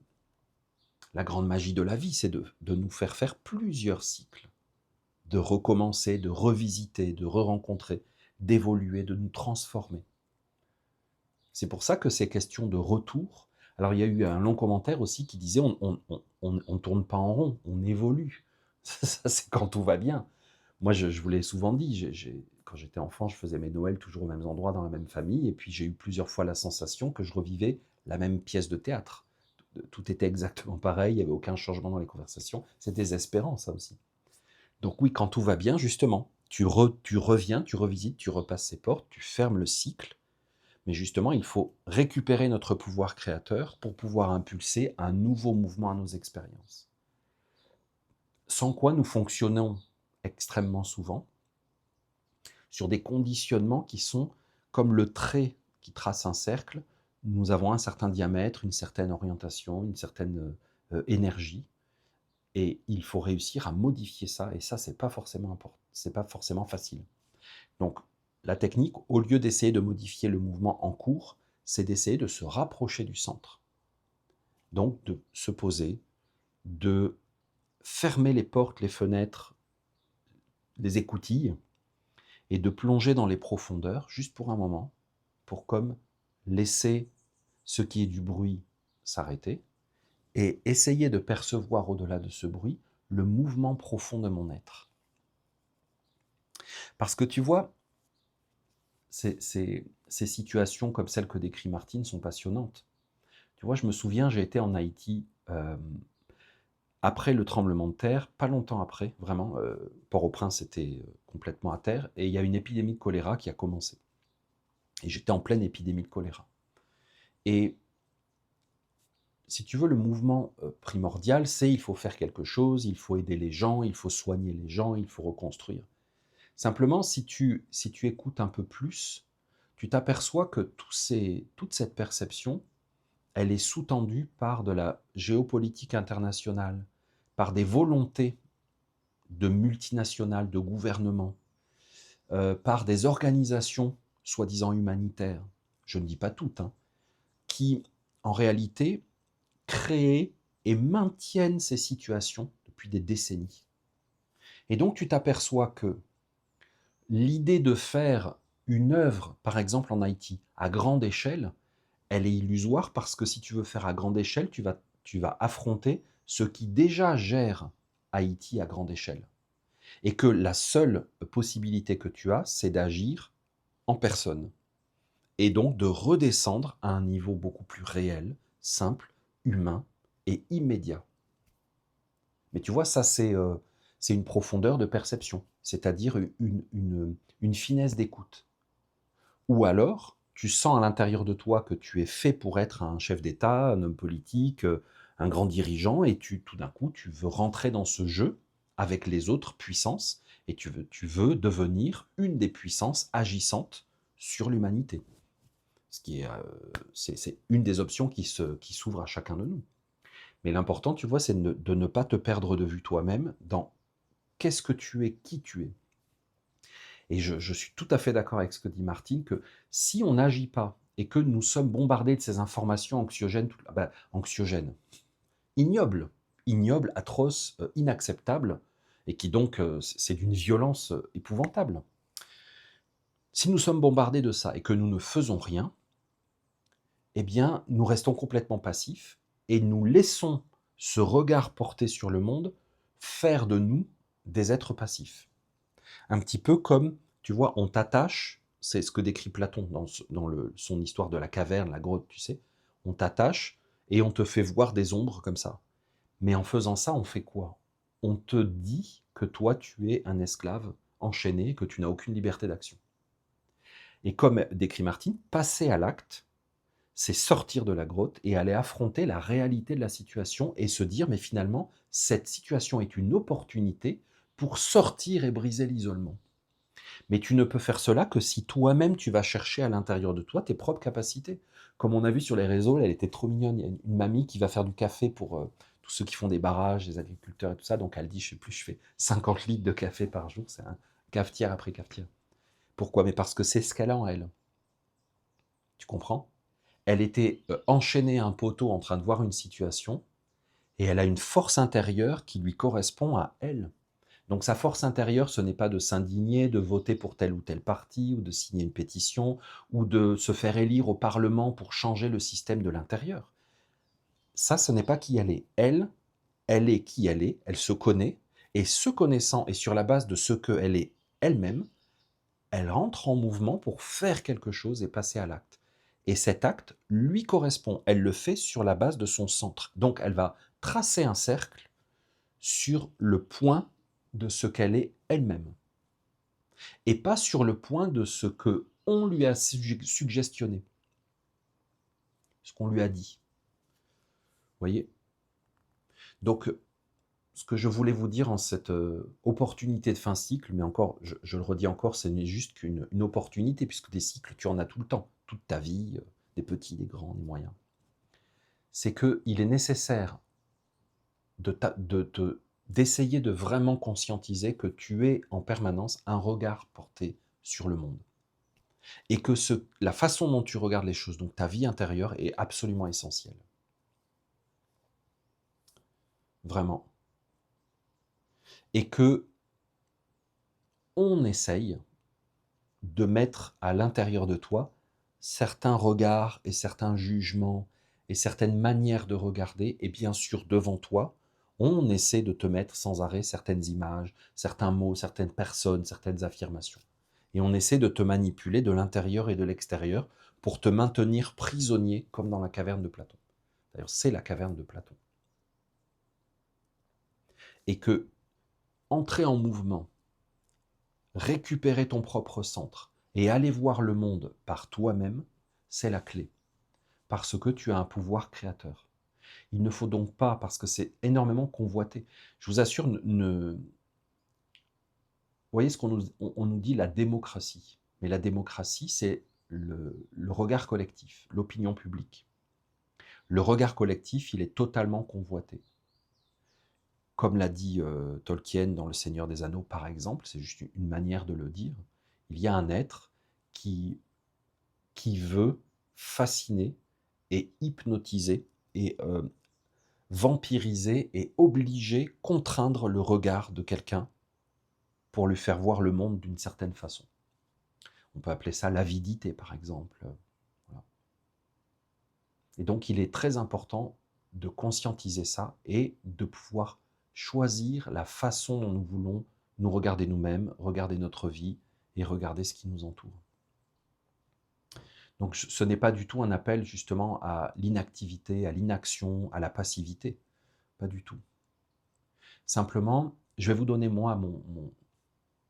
magie de la vie, c'est de nous faire plusieurs cycles, de recommencer, de revisiter, de re-rencontrer, d'évoluer, de nous transformer. C'est pour ça que ces questions de retour, alors il y a eu un long commentaire aussi qui disait on tourne pas en rond, on évolue. Ça, c'est quand tout va bien. Moi, je vous l'ai souvent dit, quand j'étais enfant, je faisais mes Noëls toujours aux mêmes endroits, dans la même famille, et puis j'ai eu plusieurs fois la sensation que je revivais la même pièce de théâtre. Tout était exactement pareil, il n'y avait aucun changement dans les conversations. C'est désespérant, ça aussi. Donc oui, quand tout va bien, justement, tu reviens, tu revisites, tu repasses ces portes, tu fermes le cycle, mais justement, il faut récupérer notre pouvoir créateur pour pouvoir impulser un nouveau mouvement à nos expériences. Sans quoi nous fonctionnons extrêmement souvent sur des conditionnements qui sont comme le trait qui trace un cercle. Nous avons un certain diamètre, une certaine orientation, une certaine énergie, et il faut réussir à modifier ça, et ça, c'est pas forcément important, c'est pas forcément facile. Donc, la technique, au lieu d'essayer de modifier le mouvement en cours, c'est d'essayer de se rapprocher du centre. Donc, de se poser, de fermer les portes, les fenêtres, les écoutilles, et de plonger dans les profondeurs, juste pour un moment, pour comme laisser ce qui est du bruit s'arrêter, et essayer de percevoir au-delà de ce bruit le mouvement profond de mon être. Parce que tu vois, ces situations comme celles que décrit Martine sont passionnantes. Tu vois, je me souviens, j'ai été en Haïti après le tremblement de terre, pas longtemps après, vraiment. Port-au-Prince était complètement à terre, et il y a une épidémie de choléra qui a commencé. Et j'étais en pleine épidémie de choléra. Et si tu veux, le mouvement primordial, c'est il faut faire quelque chose, il faut aider les gens, il faut soigner les gens, il faut reconstruire. Simplement, si tu écoutes un peu plus, tu t'aperçois que toute cette perception, elle est sous-tendue par de la géopolitique internationale, par des volontés de multinationales, de gouvernements, par des organisations soi-disant humanitaires, je ne dis pas toutes, hein, qui, en réalité, créent et maintiennent ces situations depuis des décennies. Et donc, tu t'aperçois que l'idée de faire une œuvre, par exemple en Haïti, à grande échelle, elle est illusoire, parce que si tu veux faire à grande échelle, tu vas affronter ceux qui déjà gèrent Haïti à grande échelle. Et que la seule possibilité que tu as, c'est d'agir en personne. Et donc de redescendre à un niveau beaucoup plus réel, simple, humain et immédiat. Mais tu vois, ça c'est une profondeur de perception, c'est-à-dire une finesse d'écoute. Ou alors, tu sens à l'intérieur de toi que tu es fait pour être un chef d'État, un homme politique, un grand dirigeant, et tout d'un coup, tu veux rentrer dans ce jeu avec les autres puissances, et tu veux devenir une des puissances agissantes sur l'humanité. Ce qui est, c'est une des options qui s'ouvre à chacun de nous. Mais l'important, tu vois, c'est de ne pas te perdre de vue toi-même dans qu'est-ce que tu es, qui tu es. Et je suis tout à fait d'accord avec ce que dit Martine, que si on n'agit pas et que nous sommes bombardés de ces informations anxiogènes, anxiogènes, ignoble, ignoble, atroce, inacceptable, et qui donc, c'est d'une violence, épouvantable. Si nous sommes bombardés de ça et que nous ne faisons rien, eh bien, nous restons complètement passifs et nous laissons ce regard porté sur le monde faire de nous des êtres passifs. Un petit peu comme, tu vois, on t'attache, c'est ce que décrit Platon dans son histoire de la caverne, la grotte, tu sais. On t'attache et on te fait voir des ombres comme ça. Mais en faisant ça, on fait quoi? On te dit que toi, tu es un esclave enchaîné, que tu n'as aucune liberté d'action. Et comme décrit Martine, passer à l'acte, c'est sortir de la grotte et aller affronter la réalité de la situation et se dire, mais finalement, cette situation est une opportunité pour sortir et briser l'isolement. Mais tu ne peux faire cela que si toi-même tu vas chercher à l'intérieur de toi tes propres capacités. Comme on a vu sur les réseaux, elle était trop mignonne, il y a une mamie qui va faire du café pour tous ceux qui font des barrages, les agriculteurs et tout ça, donc elle dit, je sais plus, je fais 50 litres de café par jour, c'est un cafetière après cafetière. Pourquoi? Mais parce que c'est ce qu'elle a en elle. Tu comprends? Elle était enchaînée à un poteau en train de voir une situation, et elle a une force intérieure qui lui correspond à elle. Donc sa force intérieure, ce n'est pas de s'indigner, de voter pour tel ou tel parti, ou de signer une pétition, ou de se faire élire au Parlement pour changer le système de l'intérieur. Ça, ce n'est pas qui elle est. Elle est qui elle se connaît, et se connaissant, et sur la base de ce qu'elle est elle-même, elle entre en mouvement pour faire quelque chose et passer à l'acte. Et cet acte lui correspond. Elle le fait sur la base de son centre. Donc elle va tracer un cercle sur le point de ce qu'elle est elle-même. Et pas sur le point de ce que on lui a suggestionné, ce qu'on lui a dit. Vous voyez? Donc, ce que je voulais vous dire en cette opportunité de fin cycle, mais encore, je le redis encore, ce n'est juste qu'une opportunité, puisque des cycles, tu en as tout le temps, toute ta vie, des petits, des grands, des moyens. C'est qu'il est nécessaire d'essayer de vraiment conscientiser que tu es en permanence un regard porté sur le monde. Et que la façon dont tu regardes les choses, donc ta vie intérieure, est absolument essentielle. Vraiment. Et que on essaye de mettre à l'intérieur de toi certains regards et certains jugements et certaines manières de regarder, et bien sûr devant toi, on essaie de te mettre sans arrêt certaines images, certains mots, certaines personnes, certaines affirmations. Et on essaie de te manipuler de l'intérieur et de l'extérieur pour te maintenir prisonnier comme dans la caverne de Platon. D'ailleurs, c'est la caverne de Platon. Et que entrer en mouvement, récupérer ton propre centre et aller voir le monde par toi-même, c'est la clé. Parce que tu as un pouvoir créateur. Il ne faut donc pas, parce que c'est énormément convoité. Je vous assure, vous voyez ce qu'on on nous dit, la démocratie. Mais la démocratie, c'est le regard collectif, l'opinion publique. Le regard collectif, il est totalement convoité. Comme l'a dit Tolkien dans Le Seigneur des Anneaux, par exemple, c'est juste une manière de le dire, il y a un être qui veut fasciner et hypnotiser et vampiriser et obliger, contraindre le regard de quelqu'un pour lui faire voir le monde d'une certaine façon. On peut appeler ça l'avidité, par exemple. Voilà. Et donc, il est très important de conscientiser ça et de pouvoir choisir la façon dont nous voulons nous regarder nous-mêmes, regarder notre vie et regarder ce qui nous entoure. Donc ce n'est pas du tout un appel justement à l'inactivité, à l'inaction, à la passivité. Pas du tout. Simplement, je vais vous donner moi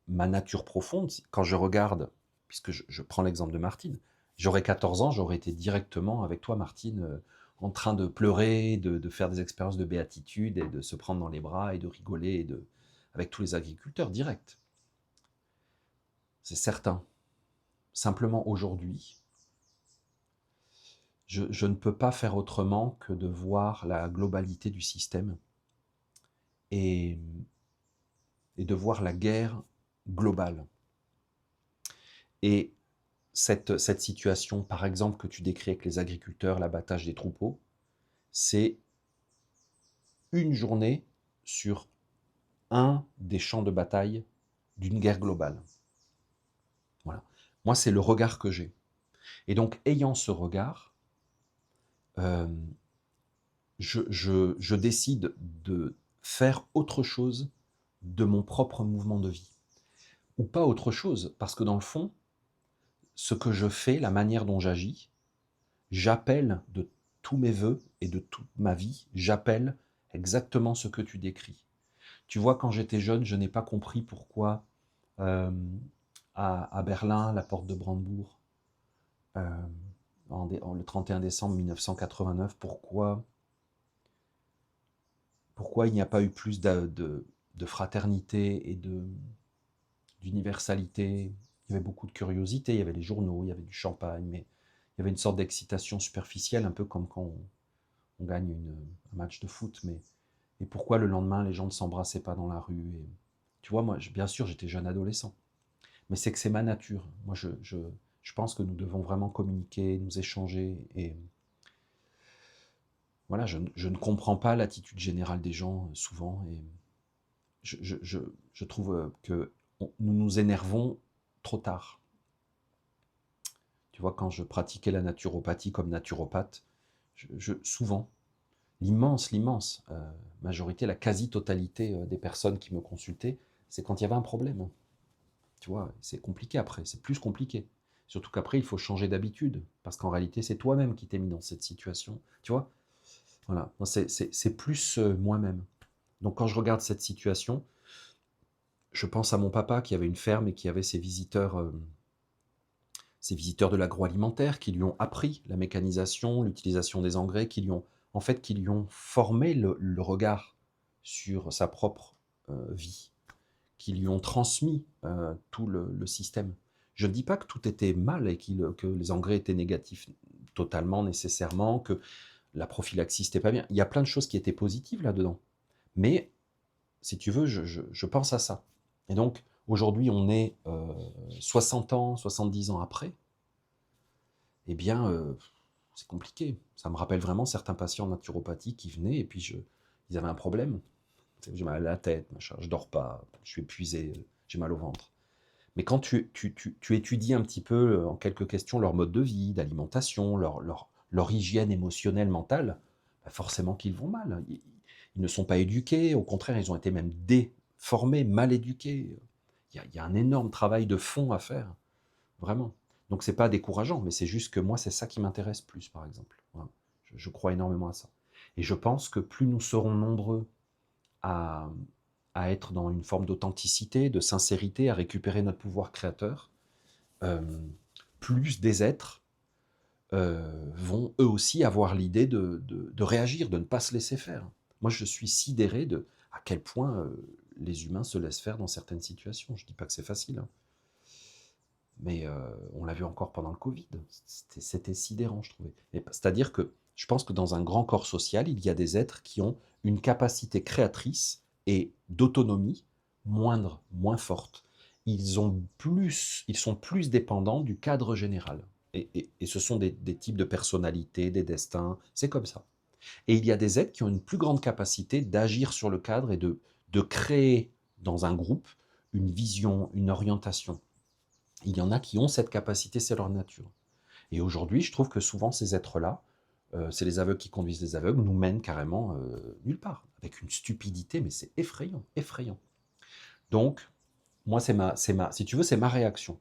ma nature profonde. Quand je regarde, puisque je prends l'exemple de Martine, j'aurais 14 ans, j'aurais été directement avec toi Martine, en train de pleurer, de faire des expériences de béatitude et de se prendre dans les bras et de rigoler avec tous les agriculteurs, direct. C'est certain. Simplement aujourd'hui, je ne peux pas faire autrement que de voir la globalité du système et de voir la guerre globale. Et cette situation, par exemple, que tu décris avec les agriculteurs, l'abattage des troupeaux, c'est une journée sur un des champs de bataille d'une guerre globale. Voilà. Moi, c'est le regard que j'ai. Et donc, ayant ce regard, euh, je décide de faire autre chose de mon propre mouvement de vie. Ou pas autre chose, parce que dans le fond, ce que je fais, la manière dont j'agis, j'appelle de tous mes voeux et de toute ma vie, j'appelle exactement ce que tu décris. Tu vois, quand j'étais jeune, je n'ai pas compris pourquoi euh, à Berlin, la porte de Brandebourg, euh, le 31 décembre 1989, pourquoi il n'y a pas eu plus de fraternité et d'universalité. Il y avait beaucoup de curiosité, il y avait les journaux, il y avait du champagne, mais il y avait une sorte d'excitation superficielle, un peu comme quand on gagne un match de foot. Mais et pourquoi le lendemain, les gens ne s'embrassaient pas dans la rue et, tu vois, moi, bien sûr, j'étais jeune adolescent, mais c'est que c'est ma nature. Moi, je pense que nous devons vraiment communiquer, nous échanger. Et voilà, je ne comprends pas l'attitude générale des gens souvent. Et je trouve que nous nous énervons trop tard. Tu vois, quand je pratiquais la naturopathie comme naturopathe, souvent, l'immense majorité, la quasi-totalité des personnes qui me consultaient, c'est quand il y avait un problème. Tu vois, c'est compliqué après, c'est plus compliqué. Surtout qu'après, il faut changer d'habitude, parce qu'en réalité, c'est toi-même qui t'es mis dans cette situation. Tu vois, voilà, c'est plus moi-même. Donc quand je regarde cette situation, je pense à mon papa qui avait une ferme et qui avait ses visiteurs de l'agroalimentaire qui lui ont appris la mécanisation, l'utilisation des engrais, qui lui ont formé le regard sur sa propre vie, qui lui ont transmis tout le système. Je ne dis pas que tout était mal et que les engrais étaient négatifs totalement, nécessairement, que la prophylaxie c'était pas bien. Il y a plein de choses qui étaient positives là-dedans. Mais, si tu veux, je pense à ça. Et donc, aujourd'hui, on est 60 ans, 70 ans après, eh bien, c'est compliqué. Ça me rappelle vraiment certains patients en naturopathie qui venaient et puis ils avaient un problème. J'ai mal à la tête, machin, je dors pas, je suis épuisé, j'ai mal au ventre. Mais quand tu étudies un petit peu, en quelques questions, leur mode de vie, d'alimentation, leur hygiène émotionnelle, mentale, bah forcément qu'ils vont mal. Ils ne sont pas éduqués, au contraire, ils ont été même déformés, mal éduqués. Il y a un énorme travail de fond à faire, vraiment. Donc c'est pas décourageant, mais c'est juste que moi, c'est ça qui m'intéresse plus, par exemple. Voilà. Je crois énormément à ça. Et je pense que plus nous serons nombreux à, à être dans une forme d'authenticité, de sincérité, à récupérer notre pouvoir créateur, euh, plus des êtres vont eux aussi avoir l'idée de réagir, de ne pas se laisser faire. Moi, je suis sidéré à quel point les humains se laissent faire dans certaines situations. Je ne dis pas que c'est facile, hein. Mais on l'a vu encore pendant le Covid. C'était sidérant, je trouvais. C'est-à-dire que je pense que dans un grand corps social, il y a des êtres qui ont une capacité créatrice et d'autonomie moindre, moins forte. Ils sont plus dépendants du cadre général. Et ce sont des types de personnalités, des destins, c'est comme ça. Et il y a des êtres qui ont une plus grande capacité d'agir sur le cadre et de créer dans un groupe une vision, une orientation. Il y en a qui ont cette capacité, c'est leur nature. Et aujourd'hui, je trouve que souvent ces êtres-là, c'est les aveugles qui conduisent les aveugles, nous mènent carrément nulle part, avec une stupidité, mais c'est effrayant, effrayant. Donc, moi, si tu veux, c'est ma réaction.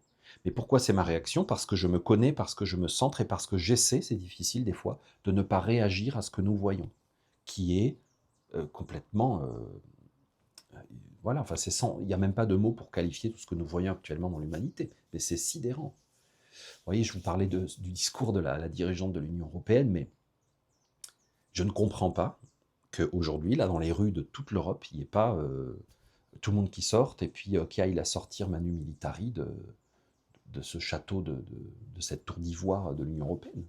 Mais pourquoi c'est ma réaction? Parce que je me connais, parce que je me centre et parce que j'essaie, c'est difficile des fois, de ne pas réagir à ce que nous voyons, qui est complètement voilà, enfin, il n'y a même pas de mots pour qualifier tout ce que nous voyons actuellement dans l'humanité, mais c'est sidérant. Vous voyez, je vous parlais du discours de la dirigeante de l'Union européenne, mais je ne comprends pas qu'aujourd'hui, là, dans les rues de toute l'Europe, il n'y ait pas tout le monde qui sorte et puis qui aille la sortir Manu Militari de ce château, de cette tour d'ivoire de l'Union européenne.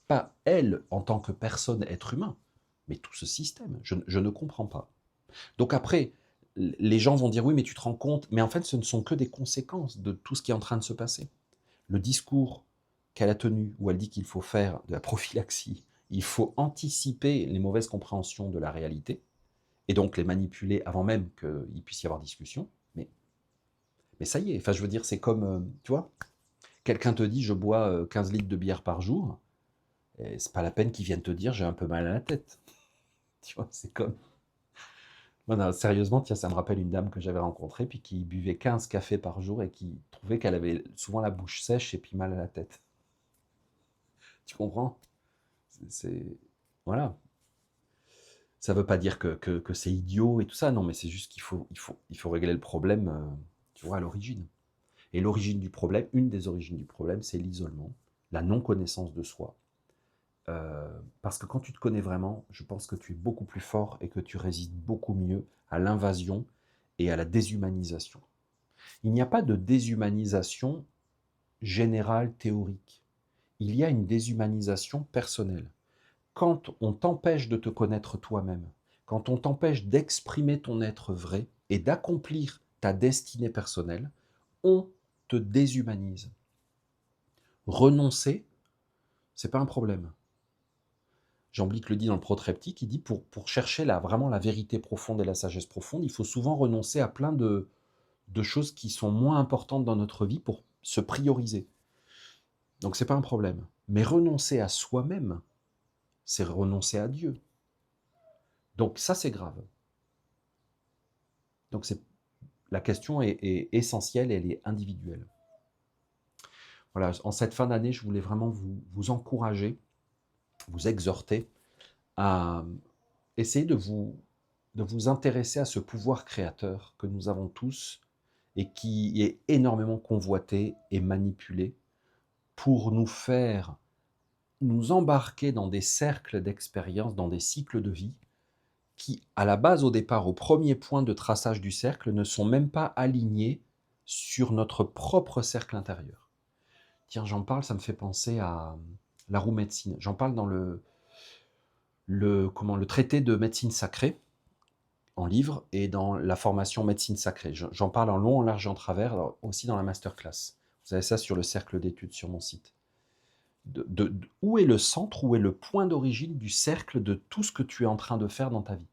Pas elle en tant que personne, être humain, mais tout ce système. Je ne comprends pas. Donc après, les gens vont dire oui, mais tu te rends compte, mais en fait, ce ne sont que des conséquences de tout ce qui est en train de se passer. Le discours qu'elle a tenu, où elle dit qu'il faut faire de la prophylaxie, Il faut anticiper les mauvaises compréhensions de la réalité et donc les manipuler avant même qu'il puisse y avoir discussion. Mais ça y est, enfin je veux dire, c'est comme, tu vois, quelqu'un te dit: «Je bois, 15 litres de bière par jour», et c'est pas la peine qu'il vienne te dire: «J'ai un peu mal à la tête». Tu vois? C'est comme non, non, sérieusement, tiens, ça me rappelle une dame que j'avais rencontrée, puis qui buvait 15 cafés par jour et qui trouvait qu'elle avait souvent la bouche sèche et puis mal à la tête. Tu comprends? C'est voilà. Ça veut pas dire que c'est idiot et tout ça, non, mais c'est juste qu'il faut régler le problème, tu vois, à l'origine. Et l'origine du problème, une des origines du problème, c'est l'isolement, la non-connaissance de soi. Parce que quand tu te connais vraiment, je pense que tu es beaucoup plus fort et que tu résistes beaucoup mieux à l'invasion et à la déshumanisation. Il n'y a pas de déshumanisation générale théorique. Il y a une déshumanisation personnelle. Quand on t'empêche de te connaître toi-même, quand on t'empêche d'exprimer ton être vrai et d'accomplir ta destinée personnelle, on te déshumanise. Renoncer, c'est pas un problème. Jean-Blic le dit dans le Protreptique, il dit pour chercher vraiment la vérité profonde et la sagesse profonde, il faut souvent renoncer à plein de choses qui sont moins importantes dans notre vie pour se prioriser. Donc c'est pas un problème. Mais renoncer à soi-même, c'est renoncer à Dieu. Donc ça c'est grave. Donc la question est essentielle, elle est individuelle. Voilà, en cette fin d'année, je voulais vraiment vous encourager, vous exhorter à essayer de vous intéresser à ce pouvoir créateur que nous avons tous et qui est énormément convoité et manipulé pour nous faire nous embarquer dans des cercles d'expérience, dans des cycles de vie qui, à la base, au départ, au premier point de traçage du cercle, ne sont même pas alignés sur notre propre cercle intérieur. Tiens, j'en parle, ça me fait penser à la roue médecine. J'en parle dans le traité de médecine sacrée, en livre, et dans la formation médecine sacrée. J'en parle en long, en large et en travers, aussi dans la masterclass. Vous avez ça sur le cercle d'études sur mon site. Où est le centre, où est le point d'origine du cercle de tout ce que tu es en train de faire dans ta vie.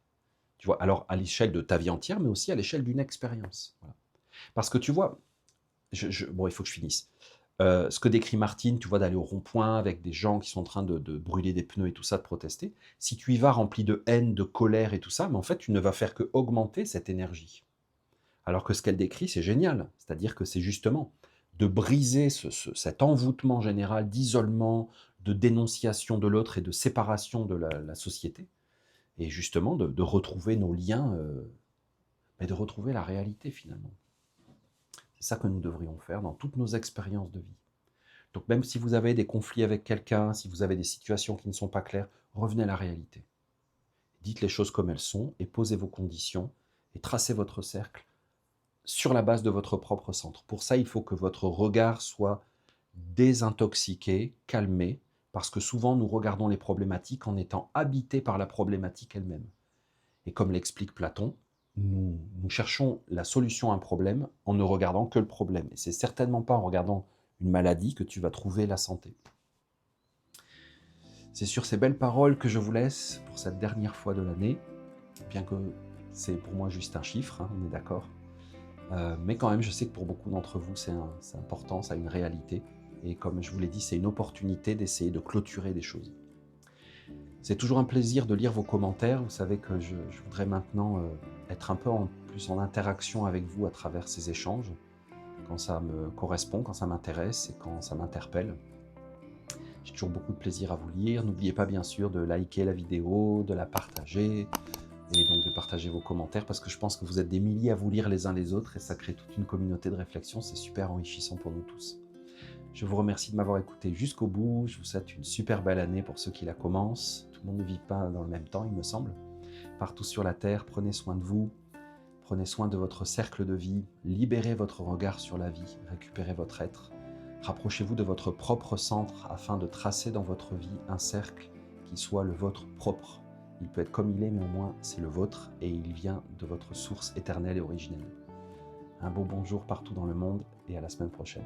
Tu vois, alors à l'échelle de ta vie entière, mais aussi à l'échelle d'une expérience. Voilà. Parce que tu vois, bon, il faut que je finisse. Ce que décrit Martine, tu vois, d'aller au rond-point avec des gens qui sont en train de brûler des pneus et tout ça, de protester, si tu y vas rempli de haine, de colère et tout ça, mais en fait, tu ne vas faire que augmenter cette énergie. Alors que ce qu'elle décrit, c'est génial. C'est-à-dire que c'est justement de briser cet envoûtement général d'isolement, de dénonciation de l'autre et de séparation de la société, et justement de retrouver nos liens, et de retrouver la réalité finalement. C'est ça que nous devrions faire dans toutes nos expériences de vie. Donc même si vous avez des conflits avec quelqu'un, si vous avez des situations qui ne sont pas claires, revenez à la réalité. Dites les choses comme elles sont et posez vos conditions et tracez votre cercle sur la base de votre propre centre. Pour ça, il faut que votre regard soit désintoxiqué, calmé, parce que souvent nous regardons les problématiques en étant habités par la problématique elle-même. Et comme l'explique Platon, nous cherchons la solution à un problème en ne regardant que le problème. Et c'est certainement pas en regardant une maladie que tu vas trouver la santé. C'est sur ces belles paroles que je vous laisse pour cette dernière fois de l'année, bien que c'est pour moi juste un chiffre, hein, on est d'accord. Mais quand même, je sais que pour beaucoup d'entre vous, c'est important, ça a une réalité. Et comme je vous l'ai dit, c'est une opportunité d'essayer de clôturer des choses. C'est toujours un plaisir de lire vos commentaires. Vous savez que je voudrais maintenant être un peu plus en interaction avec vous à travers ces échanges, quand ça me correspond, quand ça m'intéresse et quand ça m'interpelle. J'ai toujours beaucoup de plaisir à vous lire. N'oubliez pas bien sûr de liker la vidéo, de la partager, et donc de partager vos commentaires, parce que je pense que vous êtes des milliers à vous lire les uns les autres, et ça crée toute une communauté de réflexion. C'est super enrichissant pour nous tous. Je vous remercie de m'avoir écouté jusqu'au bout. Je vous souhaite une super belle année pour ceux qui la commencent. Tout le monde ne vit pas dans le même temps, il me semble. Partout sur la Terre, prenez soin de vous, prenez soin de votre cercle de vie, libérez votre regard sur la vie, récupérez votre être. Rapprochez-vous de votre propre centre afin de tracer dans votre vie un cercle qui soit le vôtre propre. Il peut être comme il est, mais au moins c'est le vôtre et il vient de votre source éternelle et originelle. Un beau bonjour partout dans le monde et à la semaine prochaine.